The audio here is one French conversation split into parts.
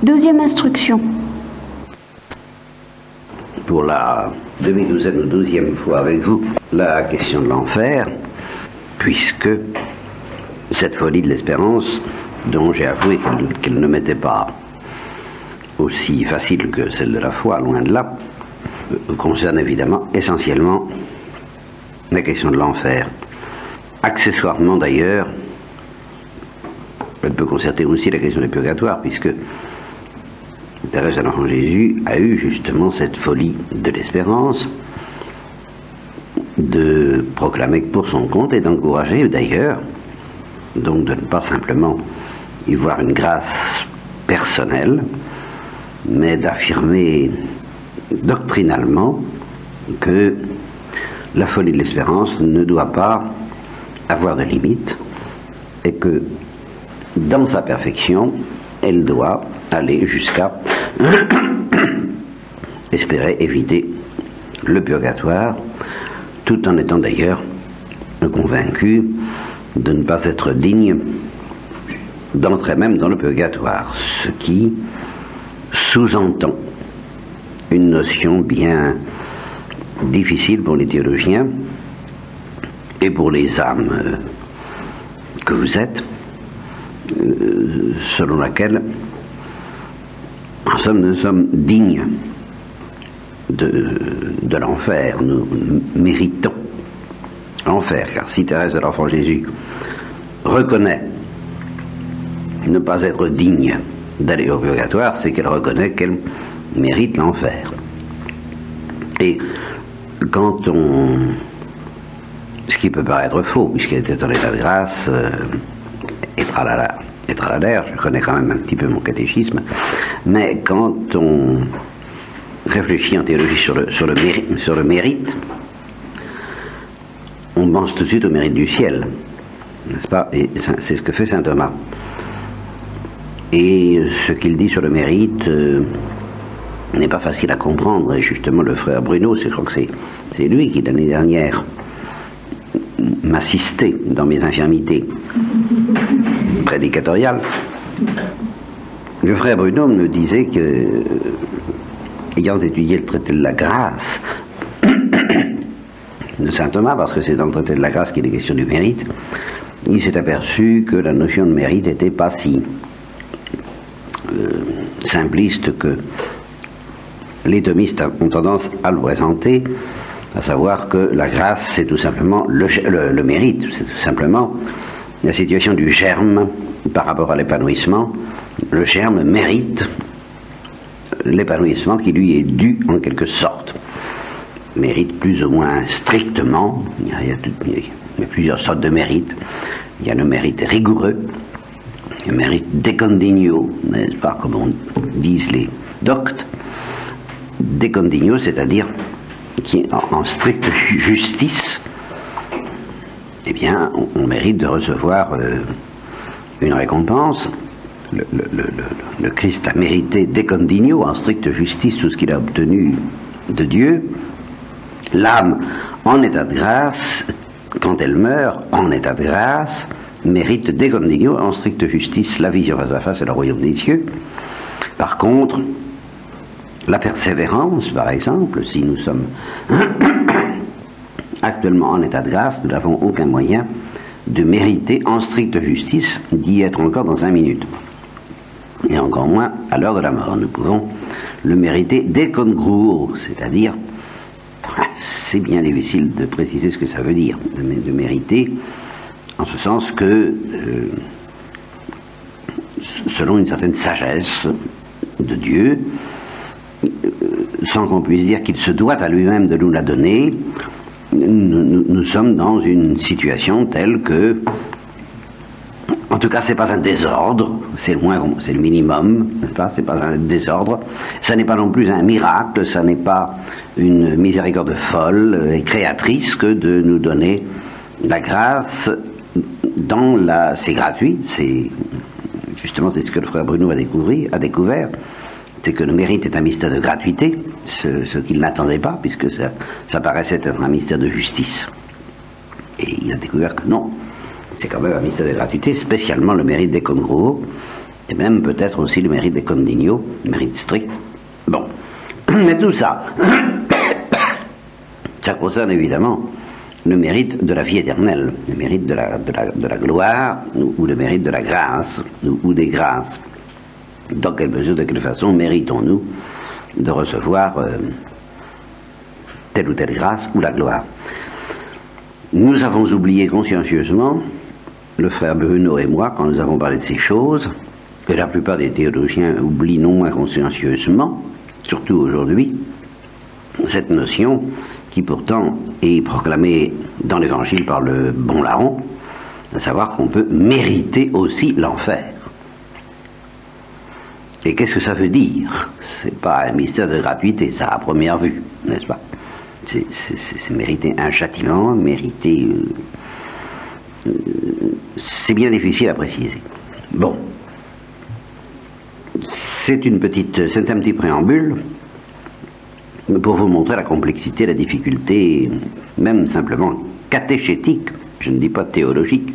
Deuxième instruction. Pour la demi-douzaine ou 12e fois avec vous, la question de l'enfer, puisque cette folie de l'espérance, dont j'ai avoué qu'elle ne m'était pas aussi facile que celle de la foi, loin de là, concerne évidemment essentiellement la question de l'enfer. Accessoirement d'ailleurs, elle peut concerner aussi la question du purgatoire, puisque Thérèse de l'Enfant Jésus a eu justement cette folie de l'espérance de proclamer pour son compte et d'encourager d'ailleurs, donc de ne pas simplement y voir une grâce personnelle, mais d'affirmer doctrinalement que la folie de l'espérance ne doit pas avoir de limite et que dans sa perfection, elle doit aller jusqu'à espérer éviter le purgatoire, tout en étant d'ailleurs convaincue de ne pas être digne d'entrer même dans le purgatoire, ce qui sous-entend une notion bien difficile pour les théologiens et pour les âmes que vous êtes, selon laquelle nous sommes dignes de l'enfer, nous méritons l'enfer, car si Thérèse de l'Enfant Jésus reconnaît ne pas être digne d'aller au purgatoire, c'est qu'elle reconnaît qu'elle mérite l'enfer. Et quand on... ce qui peut paraître faux, puisqu'elle était en état de grâce, et tralala, je connais quand même un petit peu mon catéchisme, mais quand on réfléchit en théologie sur le mérite, on pense tout de suite au mérite du ciel, n'est-ce pas? Et c'est ce que fait saint Thomas. Et ce qu'il dit sur le mérite n'est pas facile à comprendre. Et justement, le frère Bruno, je crois que c'est lui qui, l'année dernière, m'assistait dans mes infirmités prédicatoriales. Le frère Bruno me disait que, ayant étudié le traité de la grâce de saint Thomas, parce que c'est dans le traité de la grâce qu'il est question du mérite, il s'est aperçu que la notion de mérite n'était pas si simpliste que les thomistes ont tendance à le présenter, à savoir que la grâce c'est tout simplement le mérite, c'est tout simplement la situation du germe par rapport à l'épanouissement. Le germe mérite l'épanouissement qui lui est dû en quelque sorte, mérite plus ou moins strictement. Il y a plusieurs sortes de mérites. Il y a le mérite rigoureux, le mérite decondigno, n'est-ce pas, comme on disent les doctes. Decondigno, c'est-à-dire qui en stricte justice, eh bien, on mérite de recevoir une récompense. Le Christ a mérité decondigno, en stricte justice, tout ce qu'il a obtenu de Dieu. L'âme, en état de grâce, quand elle meurt en état de grâce, mérite decondigno, en stricte justice, la vision face à face et le royaume des cieux. Par contre, la persévérance, par exemple, si nous sommes actuellement en état de grâce, nous n'avons aucun moyen de mériter en stricte justice d'y être encore dans 5 minutes. Et encore moins à l'heure de la mort. Nous pouvons le mériter decongruo, c'est-à-dire, c'est bien difficile de préciser ce que ça veut dire, de mériter, en ce sens que, selon une certaine sagesse de Dieu, sans qu'on puisse dire qu'il se doit à lui-même de nous la donner, nous sommes dans une situation telle que, en tout cas, c'est pas un désordre, c'est le minimum, n'est-ce pas? C'est pas un désordre. Ça n'est pas non plus un miracle, ça n'est pas une miséricorde folle et créatrice que de nous donner la grâce c'est gratuit, c'est ce que le frère Bruno a découvert, c'est que le mérite est un mystère de gratuité, ce qu'il n'attendait pas, puisque ça paraissait être un mystère de justice. Et il a découvert que non, c'est quand même un mystère de gratuité, spécialement le mérite des congruos, et même peut-être aussi le mérite des condigno, le mérite strict. Bon, mais tout ça, ça concerne évidemment le mérite de la vie éternelle, le mérite de la gloire, ou le mérite de la grâce, ou des grâces. Dans quelle mesure, de quelle façon méritons-nous de recevoir telle ou telle grâce ou la gloire? Nous avons oublié consciencieusement, le frère Bruno et moi, quand nous avons parlé de ces choses, et la plupart des théologiens oublient non moins consciencieusement, surtout aujourd'hui, cette notion qui pourtant est proclamée dans l'Évangile par le bon larron, à savoir qu'on peut mériter aussi l'enfer. Et qu'est-ce que ça veut dire? C'est pas un mystère de gratuité, ça à première vue, n'est-ce pas? C'est mériter un châtiment, mériter... c'est bien difficile à préciser. Bon. C'est un petit préambule pour vous montrer la complexité, la difficulté, même simplement catéchétique, je ne dis pas théologique,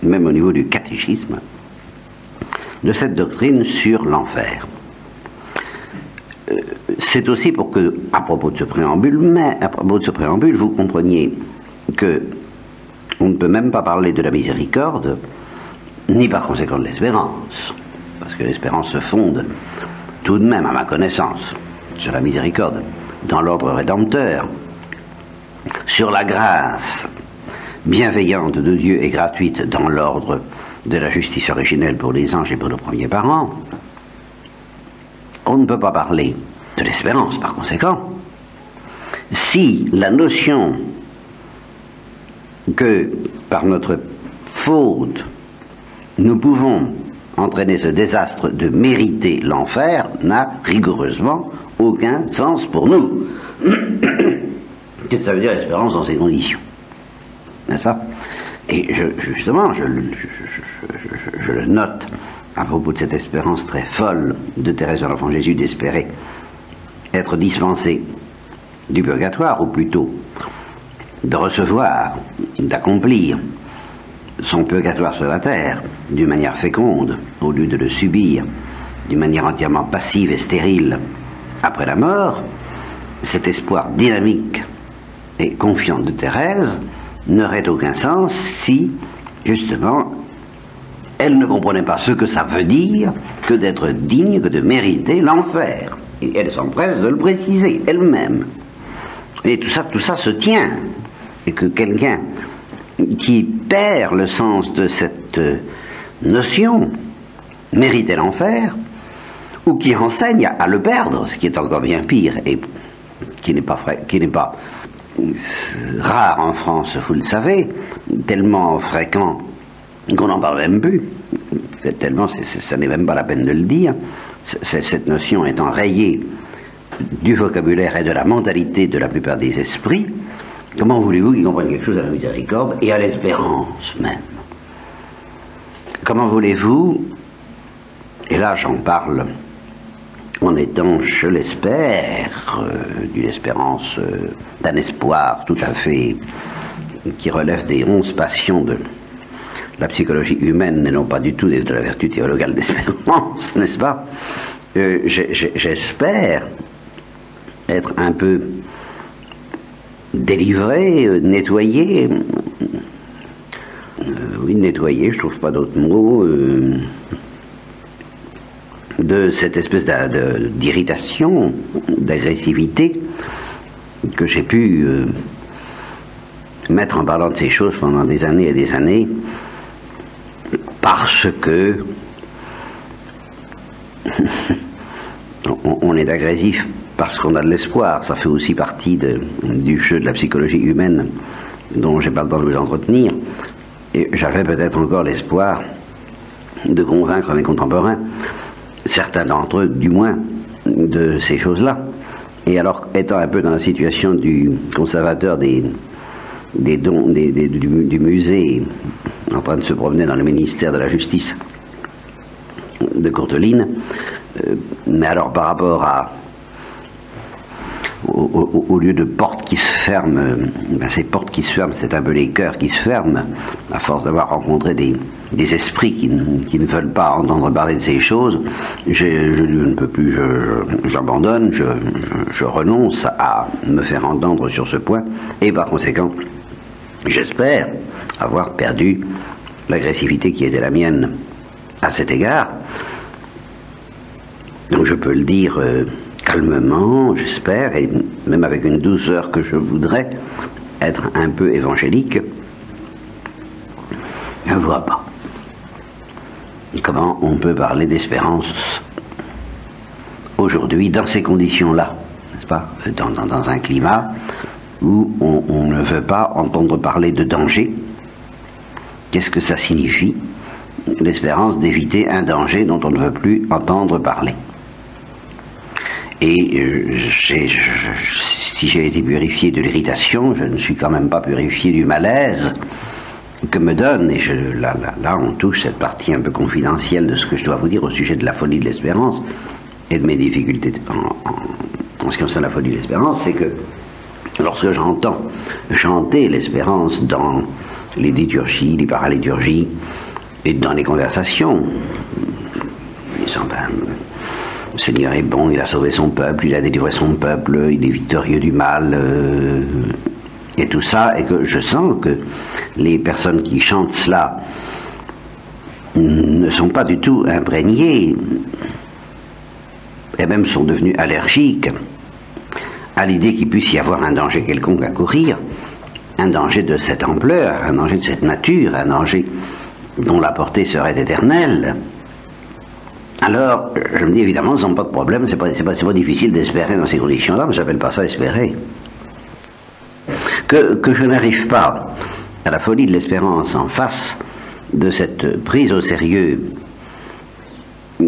même au niveau du catéchisme, de cette doctrine sur l'enfer. C'est aussi pour que, à propos de ce préambule, vous compreniez que on ne peut même pas parler de la miséricorde, ni par conséquent de l'espérance, parce que l'espérance se fonde tout de même, à ma connaissance, sur la miséricorde, dans l'ordre rédempteur, sur la grâce bienveillante de Dieu et gratuite dans l'ordre de la justice originelle pour les anges et pour nos premiers parents. On ne peut pas parler de l'espérance, par conséquent, si la notion que, par notre faute, nous pouvons entraîner ce désastre de mériter l'enfer n'a rigoureusement aucun sens pour nous. Qu'est-ce que ça veut dire l'espérance dans ces conditions? N'est-ce pas? Et justement, je le note à propos de cette espérance très folle de Thérèse de l'Enfant Jésus d'espérer être dispensée du purgatoire, ou plutôt de recevoir, d'accomplir son purgatoire sur la terre d'une manière féconde, au lieu de le subir d'une manière entièrement passive et stérile après la mort. Cet espoir dynamique et confiant de Thérèse n'aurait aucun sens si, justement, elle ne comprenait pas ce que ça veut dire que d'être digne, que de mériter l'enfer. Et elle s'empresse de le préciser elle-même. Et tout ça se tient. Et que quelqu'un qui perd le sens de cette notion, mériter l'enfer, ou qui enseigne à le perdre, ce qui est encore bien pire, et qui n'est pas rare en France, vous le savez, tellement fréquent qu'on n'en parle même plus, tellement ça n'est même pas la peine de le dire, cette notion étant rayée du vocabulaire et de la mentalité de la plupart des esprits. Comment voulez-vous qu'ils comprennent quelque chose à la miséricorde et à l'espérance même? Comment voulez-vous, et là j'en parle en étant, je l'espère, d'une espérance, d'un espoir tout à fait qui relève des 11 passions de la psychologie humaine et non pas du tout de la vertu théologale d'espérance, n'est-ce pas? J'espère être un peu délivré, nettoyé, oui, nettoyé, je trouve pas d'autre mot, de cette espèce d'irritation, d'agressivité que j'ai pu mettre en parlant de ces choses pendant des années et des années, parce que on est agressif parce qu'on a de l'espoir. Ça fait aussi partie du jeu de la psychologie humaine dont j'ai pas le temps de vous entretenir. Et j'avais peut-être encore l'espoir de convaincre mes contemporains, certains d'entre eux du moins, de ces choses-là. Et alors, étant un peu dans la situation du conservateur des dons du musée, en train de se promener dans le ministère de la Justice de Courteline, mais alors par rapport au lieu de portes qui se ferment, ces portes qui se ferment, c'est un peu les cœurs qui se ferment, à force d'avoir rencontré des esprits qui ne veulent pas entendre parler de ces choses. Je ne peux plus, j'abandonne, je renonce à me faire entendre sur ce point, et par conséquent, j'espère avoir perdu l'agressivité qui était la mienne à cet égard. Donc je peux le dire calmement, j'espère, et même avec une douceur que je voudrais être un peu évangélique. Je ne vois pas comment on peut parler d'espérance aujourd'hui dans ces conditions-là, n'est-ce pas, dans un climat où on ne veut pas entendre parler de danger. Qu'est-ce que ça signifie, l'espérance d'éviter un danger dont on ne veut plus entendre parler? Et si j'ai été purifié de l'irritation, je ne suis quand même pas purifié du malaise que me donne, et là on touche cette partie un peu confidentielle de ce que je dois vous dire au sujet de la folie de l'espérance et de mes difficultés en ce qui concerne la folie de l'espérance, c'est que lorsque j'entends chanter l'espérance dans les liturgies, les paraliturgies et dans les conversations, disant le Seigneur est bon, il a sauvé son peuple, il a délivré son peuple, il est victorieux du mal, et tout ça, et que je sens que les personnes qui chantent cela ne sont pas du tout imprégnées, et même sont devenues allergiques à l'idée qu'il puisse y avoir un danger quelconque à courir, un danger de cette ampleur, un danger de cette nature, un danger dont la portée serait éternelle. Alors, je me dis évidemment, ils n'ont pas de problème, c'est pas difficile d'espérer dans ces conditions-là, mais j'appelle pas ça espérer. Que je n'arrive pas à la folie de l'espérance en face de cette prise au sérieux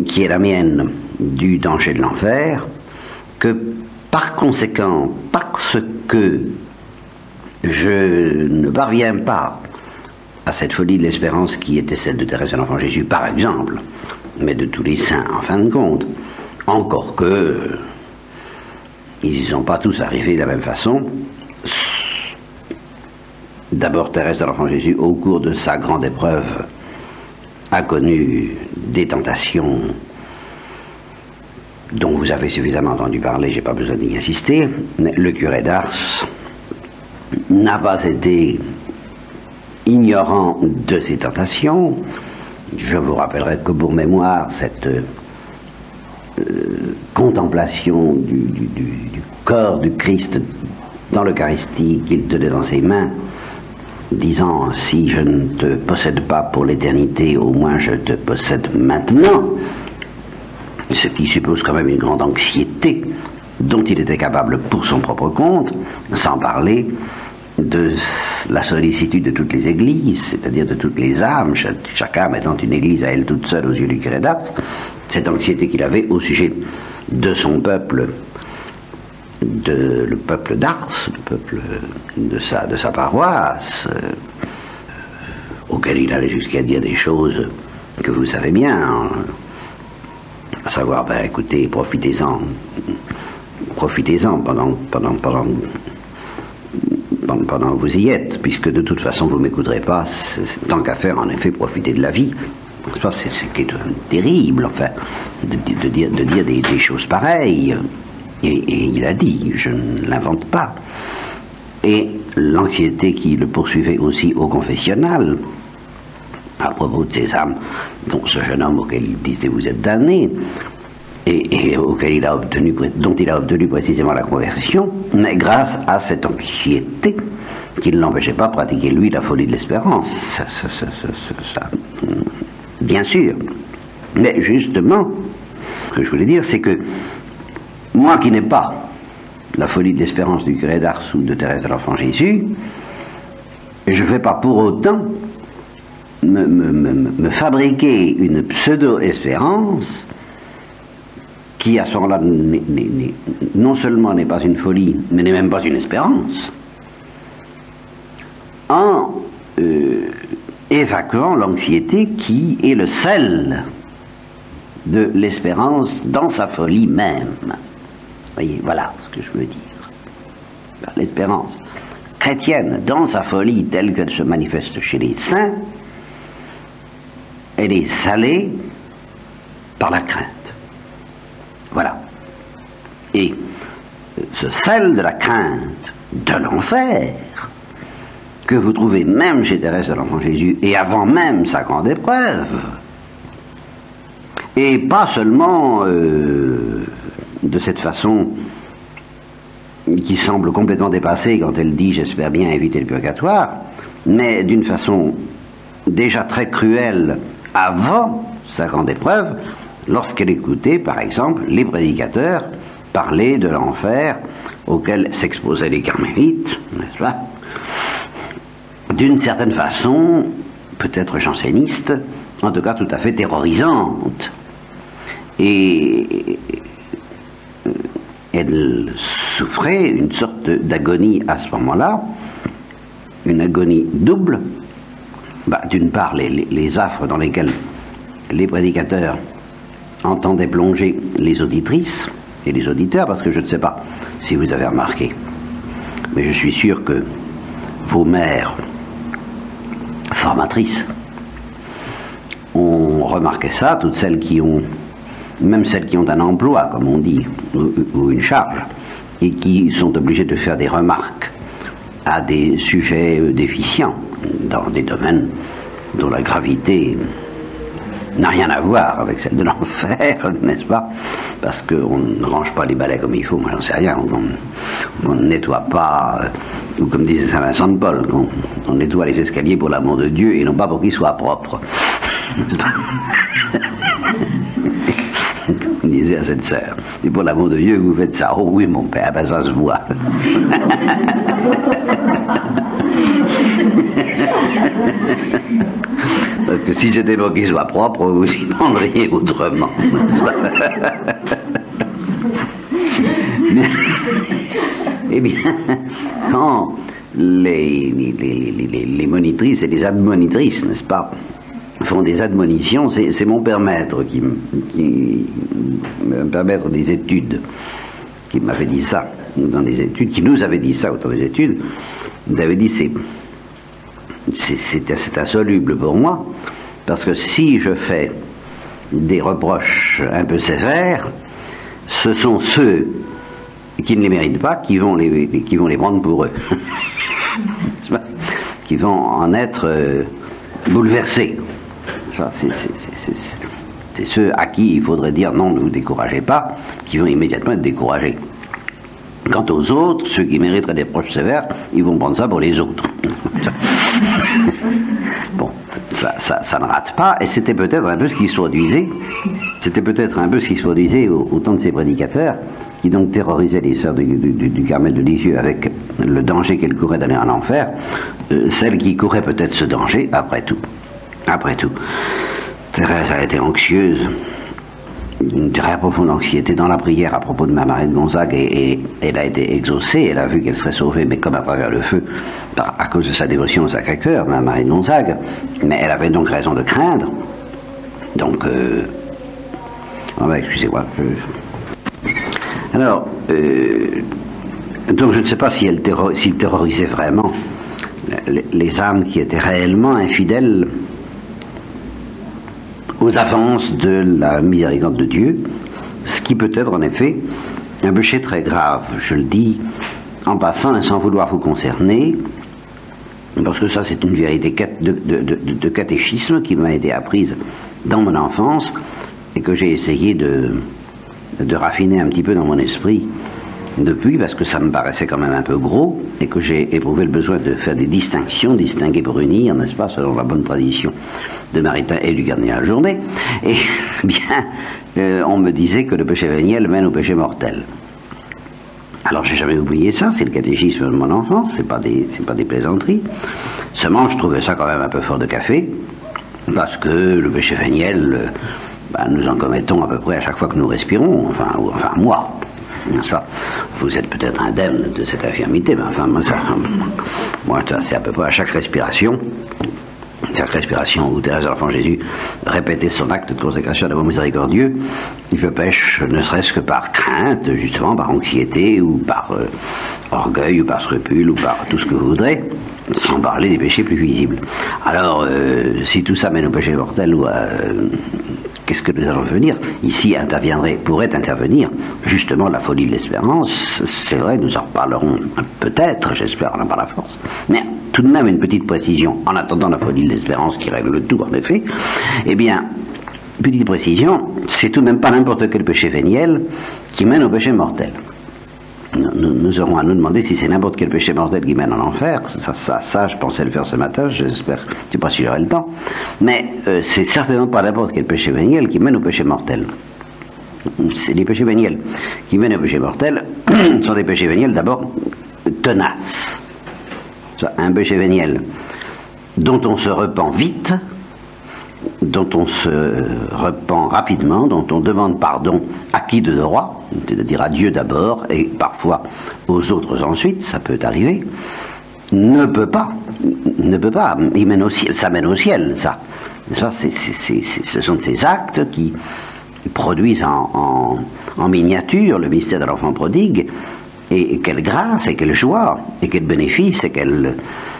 qui est la mienne du danger de l'enfer, que par conséquent, parce que je ne parviens pas à cette folie de l'espérance qui était celle de Thérèse de l'Enfant Jésus, par exemple, mais de tous les saints, en fin de compte, encore que ils n'y sont pas tous arrivés de la même façon. D'abord, Thérèse de l'Enfant Jésus, au cours de sa grande épreuve, a connu des tentations dont vous avez suffisamment entendu parler, je n'ai pas besoin d'y insister, mais le curé d'Ars n'a pas été ignorant de ces tentations. Je vous rappellerai que pour mémoire, cette contemplation du corps du Christ dans l'Eucharistie qu'il tenait dans ses mains, disant « si je ne te possède pas pour l'éternité, au moins je te possède maintenant », ce qui suppose quand même une grande anxiété dont il était capable pour son propre compte, sans parler de la sollicitude de toutes les églises, c'est-à-dire de toutes les âmes, chaque âme étant une église à elle toute seule aux yeux du curé d'Ars, cette anxiété qu'il avait au sujet de son peuple, le peuple d'Ars, le peuple de sa paroisse, auquel il allait jusqu'à dire des choses que vous savez bien, à savoir, écoutez, profitez-en pendant que vous y êtes, puisque de toute façon vous ne m'écouterez pas, tant qu'à faire, en effet, profiter de la vie. Ça, c'est terrible, enfin, de dire des choses pareilles. Et il a dit, je ne l'invente pas. Et l'anxiété qui le poursuivait aussi au confessionnal, à propos de ces âmes, dont ce jeune homme auquel il disait vous êtes damné, et auquel dont il a obtenu précisément la conversion, mais grâce à cette anxiété qui ne l'empêchait pas de pratiquer lui la folie de l'espérance. Ça, bien sûr. Mais justement, ce que je voulais dire, c'est que moi qui n'ai pas la folie de l'espérance du curé d'Ars ou de Thérèse de l'Enfant Jésus, je ne vais pas pour autant me fabriquer une pseudo-espérance qui à ce moment-là non seulement n'est pas une folie, mais n'est même pas une espérance, en évacuant l'anxiété qui est le sel de l'espérance dans sa folie même. Voyez, voilà ce que je veux dire. L'espérance chrétienne, dans sa folie telle qu'elle se manifeste chez les saints, elle est salée par la crainte. Voilà. Et ce sel de la crainte de l'enfer, que vous trouvez même chez Thérèse de l'Enfant Jésus, et avant même sa grande épreuve, et pas seulement de cette façon qui semble complètement dépassée quand elle dit « j'espère bien éviter le purgatoire », mais d'une façon déjà très cruelle avant sa grande épreuve, lorsqu'elle écoutait, par exemple, les prédicateurs parler de l'enfer auquel s'exposaient les carmélites, n'est-ce pas? D'une certaine façon, peut-être janséniste, en tout cas tout à fait terrorisante. Et elle souffrait une sorte d'agonie à ce moment-là, une agonie double. D'une part, les affres dans lesquels les prédicateurs entendaient plonger les auditrices et les auditeurs, parce que je ne sais pas si vous avez remarqué, mais je suis sûr que vos mères formatrices ont remarqué ça, toutes celles qui ont, même celles qui ont un emploi, comme on dit, ou une charge, et qui sont obligées de faire des remarques à des sujets déficients dans des domaines dont la gravité n'a rien à voir avec celle de l'enfer, n'est-ce pas? Parce qu'on ne range pas les balais comme il faut, moi j'en sais rien, on ne nettoie pas, ou comme disait Saint Vincent de Paul, on nettoie les escaliers pour l'amour de Dieu et non pas pour qu'ils soient propres. N'est-ce pas? On disait à cette sœur, et pour l'amour de Dieu vous faites ça. Oh oui mon père, ben ça se voit. Parce que si c'était pour qu'il soit propre, vous y prendriez autrement. Eh bien, quand les monitrices et les admonitrices, n'est-ce pas, font des admonitions, c'est mon père maître qui père maître des études, qui m'avait dit ça dans les études, qui nous avait dit ça dans les études. Il avait dit c'est insoluble pour moi, parce que si je fais des reproches un peu sévères, ce sont ceux qui ne les méritent pas qui vont les prendre pour eux. Qui vont en être bouleversés. C'est ceux à qui il faudrait dire non, ne vous découragez pas, qui vont immédiatement être découragés. Quant aux autres, ceux qui mériteraient des reproches sévères, ils vont prendre ça pour les autres. Bon, ça ne rate pas, et c'était peut-être un peu ce qui se produisait. C'était peut-être un peu ce qui se produisait au temps de ces prédicateurs, qui donc terrorisaient les sœurs du Carmel de Lisieux avec le danger qu'elles couraient d'aller en enfer. Celles qui couraient peut-être ce danger, après tout. Thérèse a été anxieuse, une très profonde anxiété dans la prière à propos de Mère Marie de Gonzague, et elle a été exaucée, elle a vu qu'elle serait sauvée, mais comme à travers le feu, à cause de sa dévotion au Sacré-Cœur, Mère Marie de Gonzague, mais elle avait donc raison de craindre. Donc, excusez-moi. Alors, donc je ne sais pas s'il terrorisait vraiment les âmes qui étaient réellement infidèles aux avances de la miséricorde de Dieu, ce qui peut être en effet un péché très grave. Je le dis en passant et sans vouloir vous concerner, parce que ça c'est une vérité de catéchisme qui m'a été apprise dans mon enfance et que j'ai essayé de raffiner un petit peu dans mon esprit depuis, parce que ça me paraissait quand même un peu gros et que j'ai éprouvé le besoin de faire des distinctions, distinguer pour unir, n'est-ce pas, selon la bonne tradition de Maritain et du Gardien à la journée. Et bien, on me disait que le péché véniel mène au péché mortel. Alors j'ai jamais oublié ça, c'est le catéchisme de mon enfance, c'est pas des plaisanteries. Seulement je trouvais ça quand même un peu fort de café, parce que le péché véniel, nous en commettons à peu près à chaque fois que nous respirons, enfin moi, n'est-ce pas? Vous êtes peut-être indemne de cette infirmité, mais enfin moi c'est à peu près à chaque respiration chaque respiration où Thérèse de l'Enfant Jésus répétait son acte de consécration à l'amour miséricordieux, je pêche ne serait-ce que par crainte, justement, par anxiété, ou par orgueil, ou par scrupule, ou par tout ce que vous voudrez, sans parler des péchés plus visibles. Alors, si tout ça mène au péché mortel, ou qu'est-ce que nous allons venir? Ici pourrait intervenir justement la folie de l'espérance. C'est vrai, nous en reparlerons peut-être, j'espère, on n'a pas la force. Mais tout de même une petite précision, en attendant la folie de l'espérance qui règle tout en effet. Eh bien, petite précision, c'est tout de même pas n'importe quel péché véniel qui mène au péché mortel. Nous aurons à nous demander si c'est n'importe quel péché mortel qui mène en enfer. Ça, je pensais le faire ce matin, j'espère, je ne sais pas si j'aurai le temps. Mais c'est certainement pas n'importe quel péché véniel qui mène au péché mortel. C'est les péchés véniels qui mènent au péché mortel sont des péchés véniels d'abord tenaces. Un péché véniel dont on se repent vite, dont on se repent rapidement, dont on demande pardon à qui de droit, c'est-à-dire à Dieu d'abord et parfois aux autres ensuite, ça peut arriver, ne peut pas, il mène au ciel, ça mène au ciel, ça. Ce sont ces actes qui produisent en miniature le mystère de l'enfant prodigue, et quelle grâce, et quelle joie, et quel bénéfice, et quelle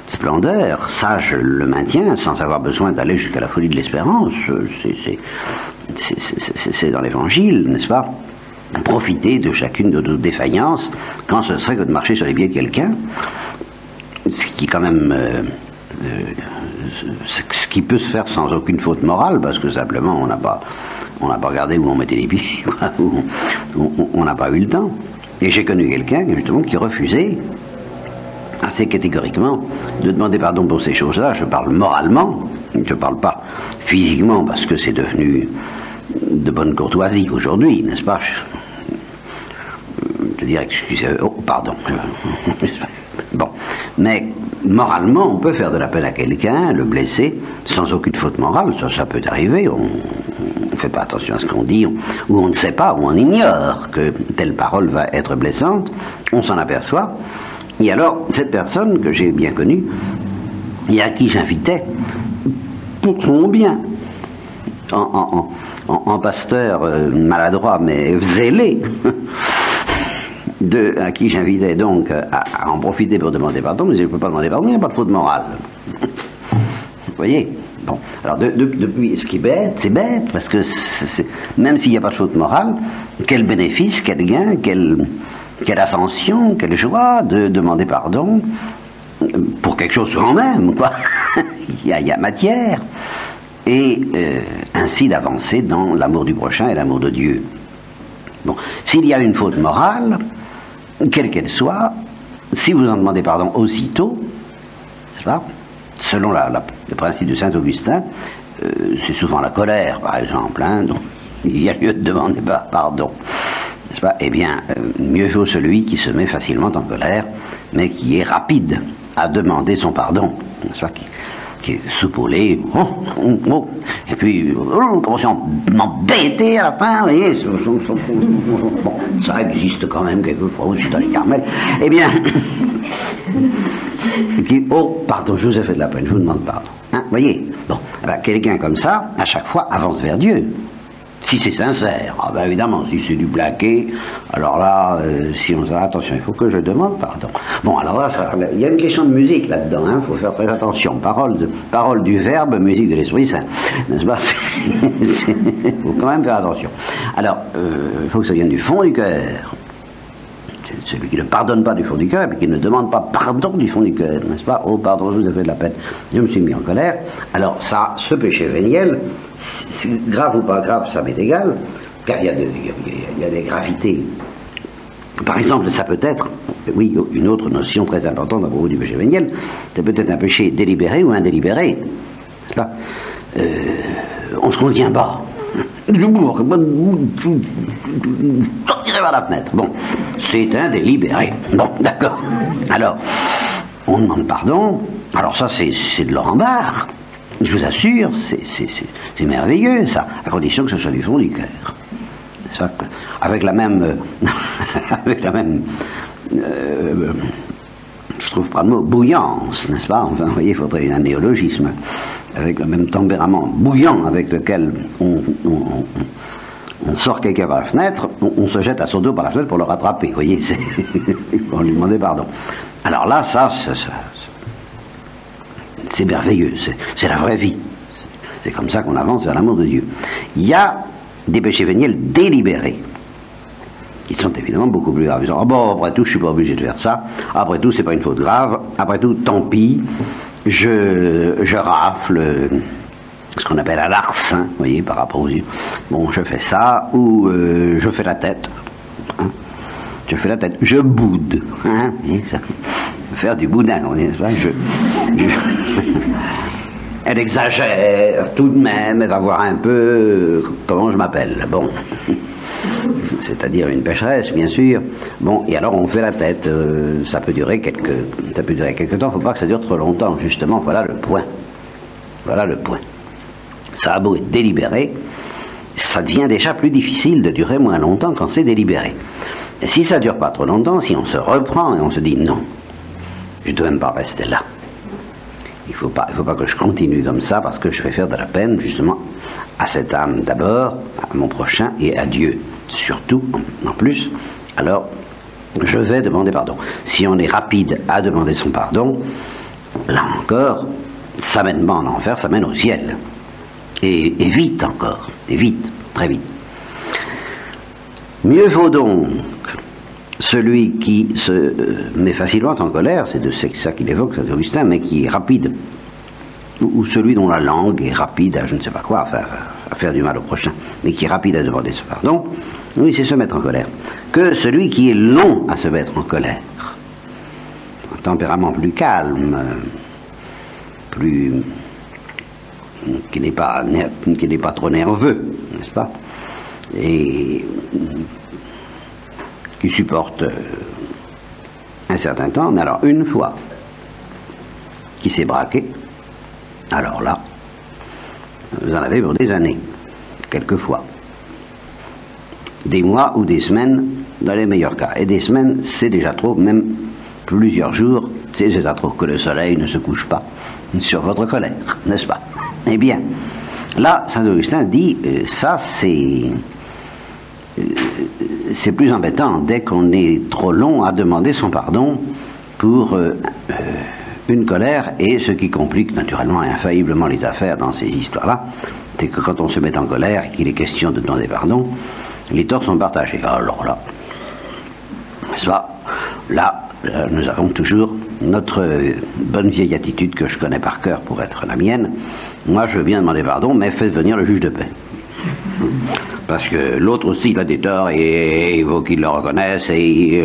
splendeur. Ça, je le maintiens, sans avoir besoin d'aller jusqu'à la folie de l'espérance. C'est dans l'Évangile, n'est-ce pas? Profiter de chacune de nos défaillances, quand ce serait que de marcher sur les pieds de quelqu'un, ce qui quand même... ce qui peut se faire sans aucune faute morale, parce que simplement on n'a pas regardé où on mettait les pieds, on n'a pas eu le temps. Et j'ai connu quelqu'un, justement, qui refusait assez catégoriquement de demander pardon pour ces choses-là. Je parle moralement, je ne parle pas physiquement, parce que c'est devenu de bonne courtoisie aujourd'hui, n'est-ce pas? Je dirais, excusez, oh, pardon. Bon, mais moralement, on peut faire de la peine à quelqu'un, le blesser, sans aucune faute morale, ça peut arriver, on ne fait pas attention à ce qu'on dit, ou on ne sait pas, ou on ignore que telle parole va être blessante, on s'en aperçoit, et alors, cette personne que j'ai bien connue, et à qui j'invitais, pour son bien, en pasteur maladroit, mais zélé, à qui j'invitais donc à en profiter pour demander pardon, mais je ne peux pas demander pardon, il n'y a pas de faute morale. Vous voyez? Bon, alors depuis, ce qui est bête, c'est bête, parce que même s'il n'y a pas de faute morale, quel bénéfice, quel gain, quelle ascension, quelle joie de demander pardon pour quelque chose quand même, quoi. Il y a matière, et ainsi d'avancer dans l'amour du prochain et l'amour de Dieu. Bon, s'il y a une faute morale, quelle qu'elle soit, si vous en demandez pardon aussitôt, n'est-ce pas, selon le principe de saint Augustin, c'est souvent la colère, par exemple, hein, donc il y a lieu de demander pardon, n'est-ce pas? Eh bien, mieux vaut celui qui se met facilement en colère, mais qui est rapide à demander son pardon, n'est-ce pas, qui est soupolé, et puis commence à m'embêter à la fin, vous voyez, bon, ça existe quand même quelquefois aussi dans les Carmels, eh bien, et puis, pardon, je vous ai fait de la peine, je vous demande pardon, hein, voyez, bon, ben, quelqu'un comme ça, à chaque fois, avance vers Dieu. Si c'est sincère, ah ben évidemment, si c'est du blagué, alors là, si on se dit attention, il faut que je demande pardon. Bon, alors là, il y a une question de musique là-dedans, il faut faire très attention. Parole du verbe, musique de l'Esprit Saint, n'est-ce pas? Il faut quand même faire attention. Alors, il faut que ça vienne du fond du cœur. Celui qui ne pardonne pas du fond du cœur, et qui ne demande pas pardon du fond du cœur, n'est-ce pas? Oh, pardon, je vous ai fait de la peine, je me suis mis en colère. Alors ça, ce péché véniel, grave ou pas grave, ça m'est égal, car il y a des gravités. Par exemple, ça peut être, oui, une autre notion très importante à propos du péché véniel, c'est peut-être un péché délibéré ou indélibéré, n'est-ce pas? On se contient pas. Sortirez par la fenêtre. Bon, c'est un délibéré. Bon, d'accord. Alors, on demande pardon. Alors ça, c'est de Laurent Barre. Je vous assure, c'est merveilleux, ça, à condition que ce soit du fond du cœur. N'est-ce pas? Avec la même... je trouve pas le mot, bouillance, n'est-ce pas? Enfin, vous voyez, il faudrait un néologisme. avec le même tempérament bouillant avec lequel on sort quelqu'un par la fenêtre, on se jette à son dos par la fenêtre pour le rattraper. Vous voyez, on lui demander pardon. Alors là, c'est merveilleux, c'est la vraie vie. C'est comme ça qu'on avance vers l'amour de Dieu. Il y a des péchés véniels délibérés, qui sont évidemment beaucoup plus graves. Ils disent, oh bon, après tout, je ne suis pas obligé de faire ça. Après tout, c'est pas une faute grave. Après tout, tant pis. Je rafle ce qu'on appelle à l'arse, hein, vous voyez, par rapport aux yeux. Bon, je fais ça, ou je fais la tête. Hein, je fais la tête. Je boude. Hein, ça. Faire du boudin, n'est-ce pas? Elle exagère tout de même, elle va voir un peu comment je m'appelle. Bon. C'est-à-dire une pécheresse, bien sûr. Bon, et alors on fait la tête. Ça peut durer quelques temps. Il ne faut pas que ça dure trop longtemps. Justement, voilà le point. Voilà le point. Ça a beau être délibéré, ça devient déjà plus difficile de durer moins longtemps quand c'est délibéré. Et si ça ne dure pas trop longtemps, si on se reprend et on se dit non, je ne dois même pas rester là. Il ne faut pas que je continue comme ça parce que je vais faire de la peine justement à cette âme d'abord, à mon prochain et à Dieu surtout en plus. Alors je vais demander pardon. Si on est rapide à demander son pardon, là encore, ça mène pas en enfer, ça mène au ciel. Et vite encore, et vite, très vite. Mieux vaut donc celui qui se met facilement en colère, c'est ça qu'il évoque, Saint Augustin, mais qui est rapide, ou celui dont la langue est rapide à je ne sais pas quoi, à faire du mal au prochain, mais qui est rapide à demander ce pardon, oui, c'est se mettre en colère, que celui qui est long à se mettre en colère, un tempérament plus calme, qui n'est pas trop nerveux, n'est-ce pas, et qui supporte un certain temps, mais alors une fois qui s'est braqué, alors là, vous en avez pour des années, quelquefois, des mois ou des semaines dans les meilleurs cas, et des semaines c'est déjà trop, même plusieurs jours, c'est déjà trop que le soleil ne se couche pas sur votre colère, n'est-ce pas? Eh bien, là, Saint Augustin dit, ça c'est plus embêtant dès qu'on est trop long à demander son pardon pour une colère, et ce qui complique naturellement et infailliblement les affaires dans ces histoires-là, c'est que quand on se met en colère et qu'il est question de demander pardon, les torts sont partagés. Alors là, n'est-ce pas? Là, nous avons toujours notre bonne vieille attitude que je connais par cœur pour être la mienne. Moi, je veux bien demander pardon, mais faites venir le juge de paix. Parce que l'autre aussi, il a des torts et il faut qu'il le reconnaisse et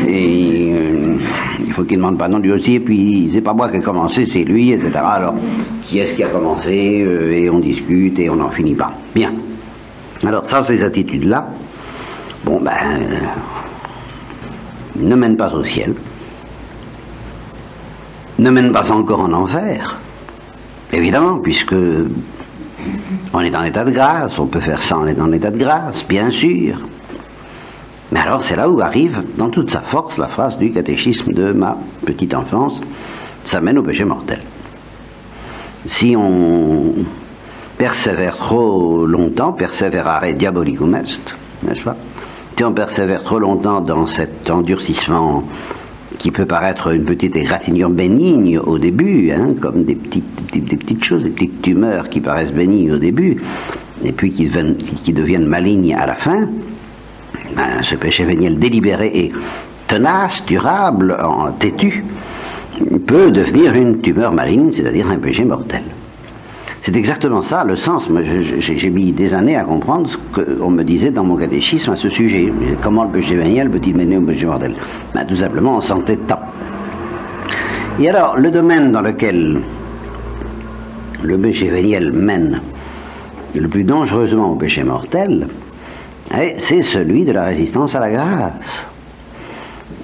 il faut qu'il ne demande pardon lui aussi, et puis c'est pas moi qui ai commencé, c'est lui, etc. Alors, qui est-ce qui a commencé? Et on discute et on n'en finit pas. Bien. Alors, ça, ces attitudes-là, bon, ne mènent pas au ciel, ne mènent pas encore en enfer, évidemment, puisque on est en état de grâce, on peut faire ça en étant en état de grâce, bien sûr. Mais alors c'est là où arrive, dans toute sa force, la phrase du catéchisme de ma petite enfance, ça mène au péché mortel. Si on persévère trop longtemps, perseverare diabolicum est, n'est-ce pas? Si on persévère trop longtemps dans cet endurcissement qui peut paraître une petite égratignure bénigne au début, hein, comme des petites choses, des petites tumeurs qui paraissent bénignes au début, et puis qui deviennent malignes à la fin, ce péché véniel délibéré et tenace, durable, têtu, peut devenir une tumeur maligne, c'est-à-dire un péché mortel. C'est exactement ça le sens. J'ai mis des années à comprendre ce qu'on me disait dans mon catéchisme à ce sujet. Comment le péché véniel peut-il mener au péché mortel? Tout simplement en santé de temps. Et alors, le domaine dans lequel le péché véniel mène le plus dangereusement au péché mortel, c'est celui de la résistance à la grâce.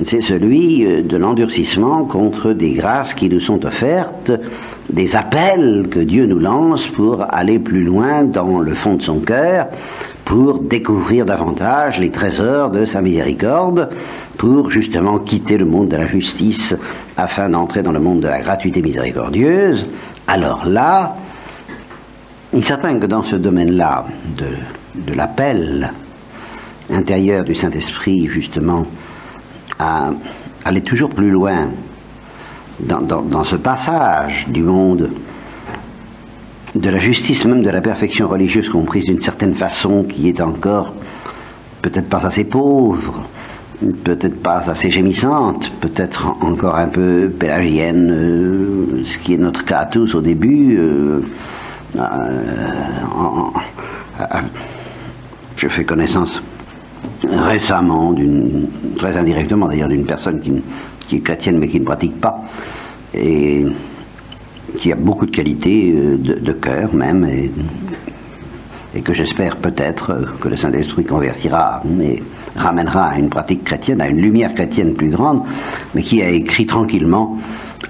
C'est celui de l'endurcissement contre des grâces qui nous sont offertes, des appels que Dieu nous lance pour aller plus loin dans le fond de son cœur, pour découvrir davantage les trésors de sa miséricorde, pour justement quitter le monde de la justice afin d'entrer dans le monde de la gratuité miséricordieuse, Alors là, il est certain que dans ce domaine-là de l'appel intérieur du Saint-Esprit, justement, à aller toujours plus loin dans ce passage du monde de la justice, même de la perfection religieuse comprise d'une certaine façon, qui est encore peut-être pas assez pauvre, peut-être pas assez gémissante, peut-être encore un peu pélagienne, ce qui est notre cas à tous au début. Je fais connaissance récemment, très indirectement d'ailleurs, d'une personne qui est chrétienne mais qui ne pratique pas, et qui a beaucoup de qualités de cœur même, et que j'espère peut-être que le Saint-Esprit convertira et ramènera à une pratique chrétienne, à une lumière chrétienne plus grande, mais qui a écrit tranquillement,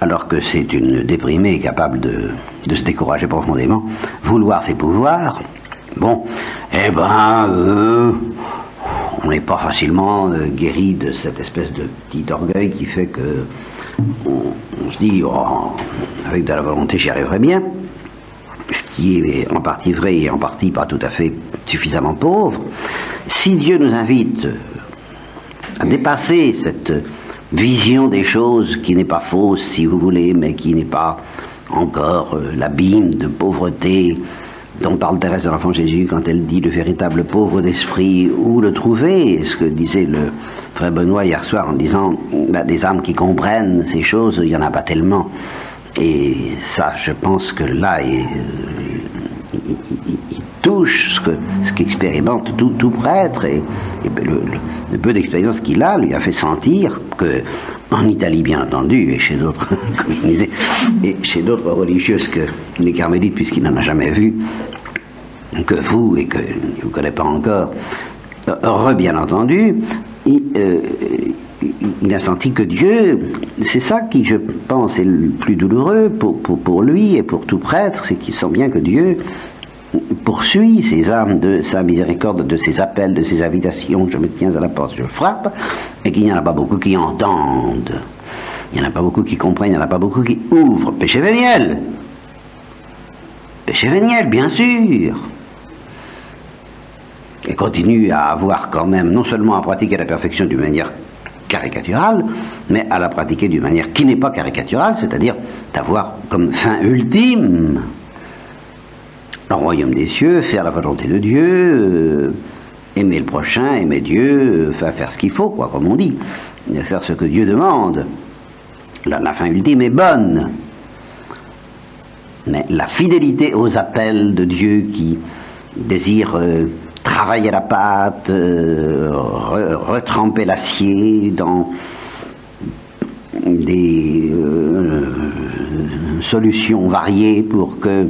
alors que c'est une déprimée capable de se décourager profondément, vouloir ses pouvoirs. Bon, eh ben, on n'est pas facilement guéri de cette espèce de petit orgueil qui fait que on se dit, oh, avec de la volonté j'y arriverai bien, ce qui est en partie vrai et en partie pas tout à fait suffisamment pauvre. Si Dieu nous invite à dépasser cette vision des choses qui n'est pas fausse, si vous voulez, mais qui n'est pas encore l'abîme de pauvreté dont parle Thérèse de l'Enfant Jésus quand elle dit le véritable pauvre d'esprit, où le trouver, ce que disait le frère Benoît hier soir en disant des âmes qui comprennent ces choses, il n'y en a pas tellement. Et ça, je pense que là, il touche ce qu'expérimente tout prêtre, et le peu d'expérience qu'il a lui a fait sentir que, en Italie bien entendu, et chez d'autres communisés, et chez d'autres religieuses que les carmélites, puisqu'il n'en a jamais vu, que vous, et que vous ne connaissez pas encore, heureux bien entendu, il a senti que Dieu, c'est ça qui, je pense, est le plus douloureux pour lui et pour tout prêtre, c'est qu'il sent bien que Dieu poursuit ces âmes de sa miséricorde, de ses appels, de ses invitations. Je me tiens à la porte, je frappe, et qu'il n'y en a pas beaucoup qui entendent. Il n'y en a pas beaucoup qui comprennent, il n'y en a pas beaucoup qui ouvrent. Péché véniel, bien sûr. Et continue à avoir quand même, non seulement à pratiquer la perfection d'une manière caricaturale, mais à la pratiquer d'une manière qui n'est pas caricaturale, c'est-à-dire d'avoir comme fin ultime le royaume des cieux, faire la volonté de Dieu, aimer le prochain, aimer Dieu, faire ce qu'il faut, quoi, comme on dit, faire ce que Dieu demande. La fin ultime est bonne, mais la fidélité aux appels de Dieu qui désire travailler la pâte, retremper l'acier dans des solutions variées pour que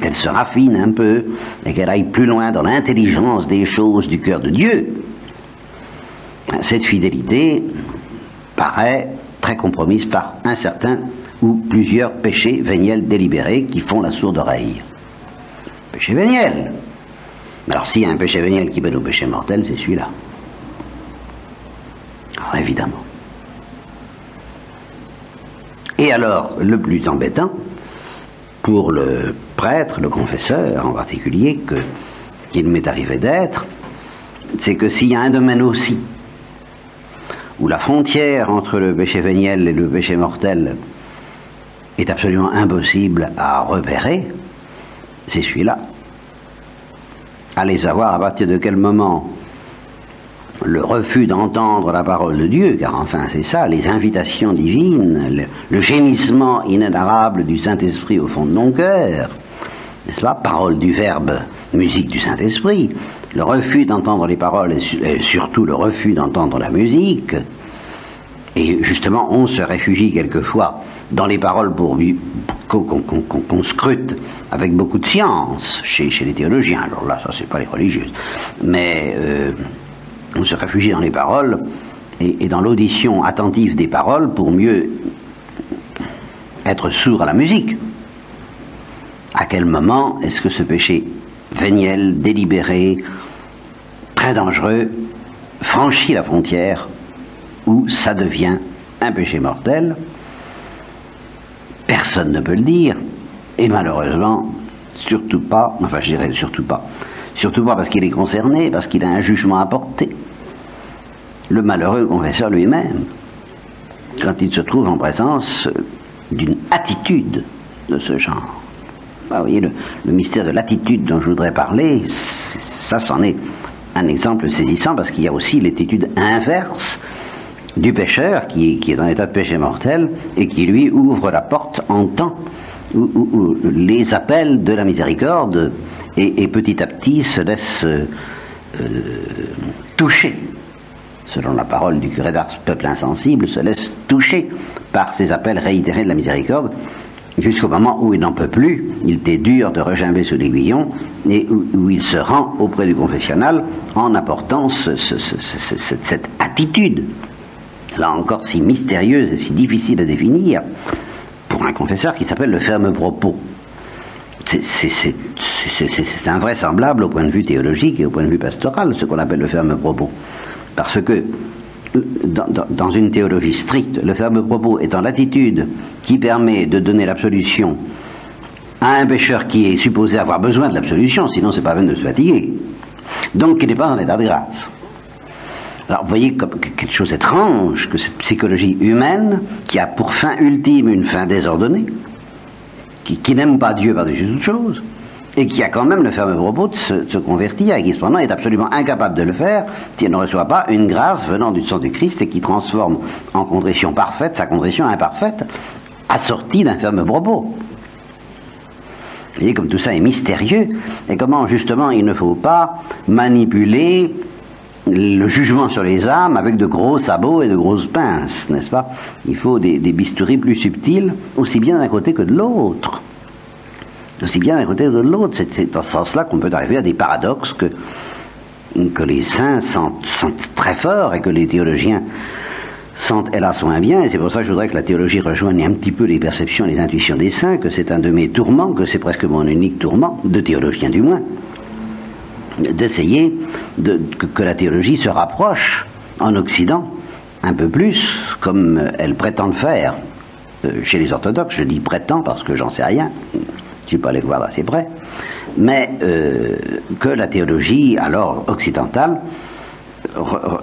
elle se raffine un peu et qu'elle aille plus loin dans l'intelligence des choses du cœur de Dieu. Cette fidélité paraît très compromise par un certain ou plusieurs péchés véniels délibérés qui font la sourde oreille. Péché véniel. Alors s'il y a un péché véniel qui mène au péché mortel, c'est celui-là. Alors évidemment. Et alors, le plus embêtant, pour le prêtre, le confesseur en particulier, qu'il m'est arrivé d'être, c'est que s'il y a un domaine aussi où la frontière entre le péché véniel et le péché mortel est absolument impossible à repérer, c'est celui-là. Allez savoir à partir de quel moment le refus d'entendre la parole de Dieu, car enfin c'est ça, les invitations divines, le gémissement inénarrable du Saint-Esprit au fond de mon cœur, n'est-ce pas, parole du Verbe, musique du Saint-Esprit, le refus d'entendre les paroles et surtout le refus d'entendre la musique, et justement on se réfugie quelquefois dans les paroles pour qu'on scrute avec beaucoup de science chez les théologiens, alors là ça c'est pas les religieuses, mais on se réfugie dans les paroles et dans l'audition attentive des paroles pour mieux être sourd à la musique. À quel moment est-ce que ce péché véniel, délibéré, très dangereux, franchit la frontière où ça devient un péché mortel? Personne ne peut le dire, Et malheureusement, surtout pas, enfin je dirais surtout pas parce qu'il est concerné, parce qu'il a un jugement à porter. Le malheureux confesseur lui-même, quand il se trouve en présence d'une attitude de ce genre. Ah, vous voyez, le mystère de l'attitude dont je voudrais parler, ça c'en est un exemple saisissant, parce qu'il y a aussi l'attitude inverse du pécheur qui est dans l'état de péché mortel et qui lui ouvre la porte en temps où les appels de la miséricorde et petit à petit se laisse toucher, selon la parole du curé d'Ars, peuple insensible, se laisse toucher par ces appels réitérés de la miséricorde, jusqu'au moment où il n'en peut plus, il était dur de regimber sous l'aiguillon, et où il se rend auprès du confessionnal en apportant cette attitude, là encore si mystérieuse et si difficile à définir, pour un confesseur qui s'appelle le ferme propos. C'est invraisemblable au point de vue théologique et au point de vue pastoral, ce qu'on appelle le ferme propos. Parce que dans une théologie stricte, le ferme propos étant l'attitude qui permet de donner l'absolution à un pécheur qui est supposé avoir besoin de l'absolution, sinon c'est pas la peine de se fatiguer, donc qui n'est pas en état de grâce. Alors vous voyez comme quelque chose d'étrange que cette psychologie humaine, qui a pour fin ultime une fin désordonnée, qui n'aime pas Dieu par-dessus toute chose, et qui a quand même le ferme propos de se convertir, et qui cependant est absolument incapable de le faire s'il ne reçoit pas une grâce venant du sang du Christ et qui transforme en contrition parfaite sa contrition imparfaite, assortie d'un ferme propos. Vous voyez comme tout ça est mystérieux, et comment justement il ne faut pas manipuler le jugement sur les âmes avec de gros sabots et de grosses pinces, n'est-ce pas? Il faut des bistouris plus subtils, aussi bien d'un côté que de l'autre. Aussi bien d'un côté que de l'autre. C'est dans ce sens-là qu'on peut arriver à des paradoxes que les saints sentent très forts et que les théologiens sentent hélas moins bien. Et c'est pour ça que je voudrais que la théologie rejoigne un petit peu les perceptions et les intuitions des saints, que c'est un de mes tourments, que c'est presque mon unique tourment, de théologien du moins, d'essayer que la théologie se rapproche en Occident un peu plus, comme elle prétend le faire chez les orthodoxes. Je dis prétend parce que j'en sais rien, je ne suis pas allé voir d'assez près, mais que la théologie alors occidentale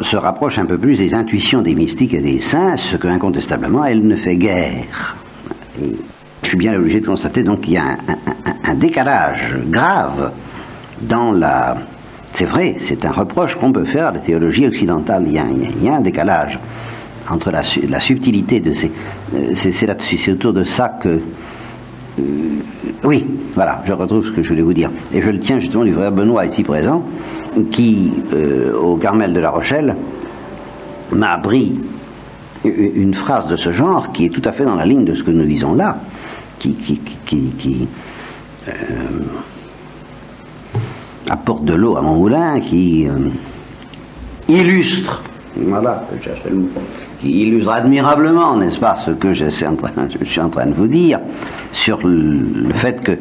se rapproche un peu plus des intuitions des mystiques et des saints, ce que incontestablement elle ne fait guère. Je suis bien obligé de constater donc qu'il y a un décalage grave dans la... C'est vrai, c'est un reproche qu'on peut faire à la théologie occidentale. Il y a un décalage entre la subtilité de ces... C'est autour de ça que... oui, voilà, je retrouve ce que je voulais vous dire. Et je le tiens justement du frère Benoît ici présent, qui, au Carmel de La Rochelle, m'a appris une phrase de ce genre qui est tout à fait dans la ligne de ce que nous disons là, qui apporte de l'eau à mon moulin, qui illustre, voilà, qui illustre admirablement, n'est-ce pas, ce que je suis en train de vous dire, sur le fait que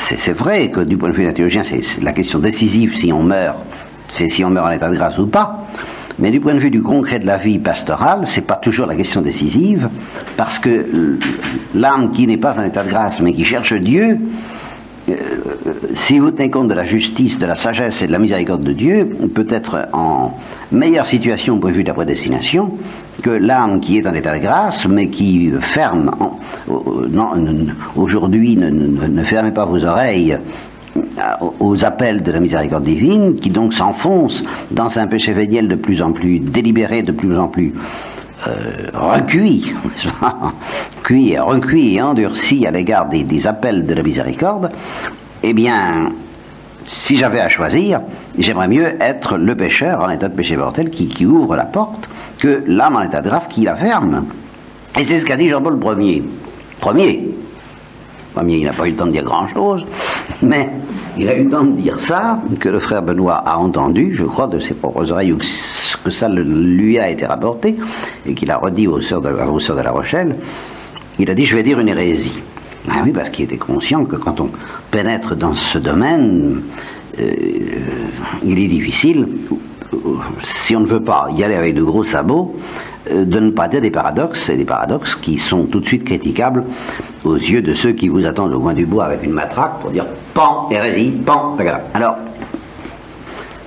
c'est vrai que du point de vue d'un théologien, c'est la question décisive si on meurt, c'est si on meurt en état de grâce ou pas. Mais du point de vue du concret de la vie pastorale, c'est pas toujours la question décisive, parce que l'âme qui n'est pas en état de grâce, mais qui cherche Dieu, si vous tenez compte de la justice, de la sagesse et de la miséricorde de Dieu, peut être en meilleure situation au point de vue de la prédestination que l'âme qui est en état de grâce, mais qui ferme. Aujourd'hui, ne fermez pas vos oreilles aux appels de la miséricorde divine, qui donc s'enfonce dans un péché véniel de plus en plus délibéré, de plus en plus recuit, recuit et endurci à l'égard des appels de la miséricorde, eh bien, si j'avais à choisir, j'aimerais mieux être le pécheur en état de péché mortel qui ouvre la porte que l'âme en état de grâce qui la ferme. Et c'est ce qu'a dit Jean-Paul Ier. Premier, il n'a pas eu le temps de dire grand-chose, mais il a eu le temps de dire ça, que le frère Benoît a entendu, je crois, de ses propres oreilles, que ça lui a été rapporté, et qu'il a redit aux sœurs de La Rochelle. Il a dit, je vais dire une hérésie. Ah oui, parce qu'il était conscient que quand on pénètre dans ce domaine, il est difficile, si on ne veut pas y aller avec de gros sabots, de ne pas dire des paradoxes, et des paradoxes qui sont tout de suite critiquables aux yeux de ceux qui vous attendent au coin du bois avec une matraque pour dire pan, hérésie, pan, voilà. Alors,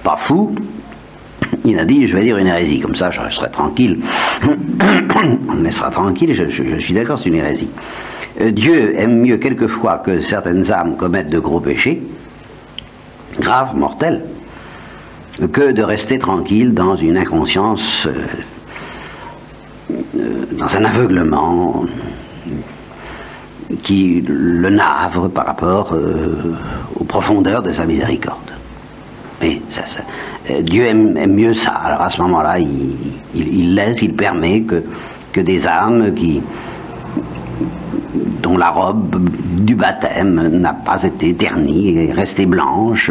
pas fou, il a dit, je vais dire une hérésie, comme ça je resterai tranquille. On me laissera tranquille, je suis d'accord, c'est une hérésie. Dieu aime mieux quelquefois que certaines âmes commettent de gros péchés, graves, mortels, que de rester tranquille dans une inconscience, dans un aveuglement qui le navre par rapport aux profondeurs de sa miséricorde. Et Dieu aime mieux ça. Alors à ce moment-là, il laisse, il permet que des âmes dont la robe du baptême n'a pas été ternie, est restée blanche,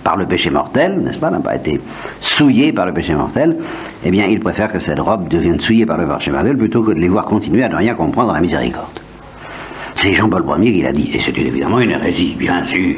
par le péché mortel, n'est-ce pas, n'a pas été souillée par le péché mortel, eh bien il préfère que cette robe devienne souillée par le péché mortel plutôt que de les voir continuer à ne rien comprendre dans la miséricorde. C'est Jean-Paul Ier qui l'a dit, et c'est évidemment une hérésie, bien sûr.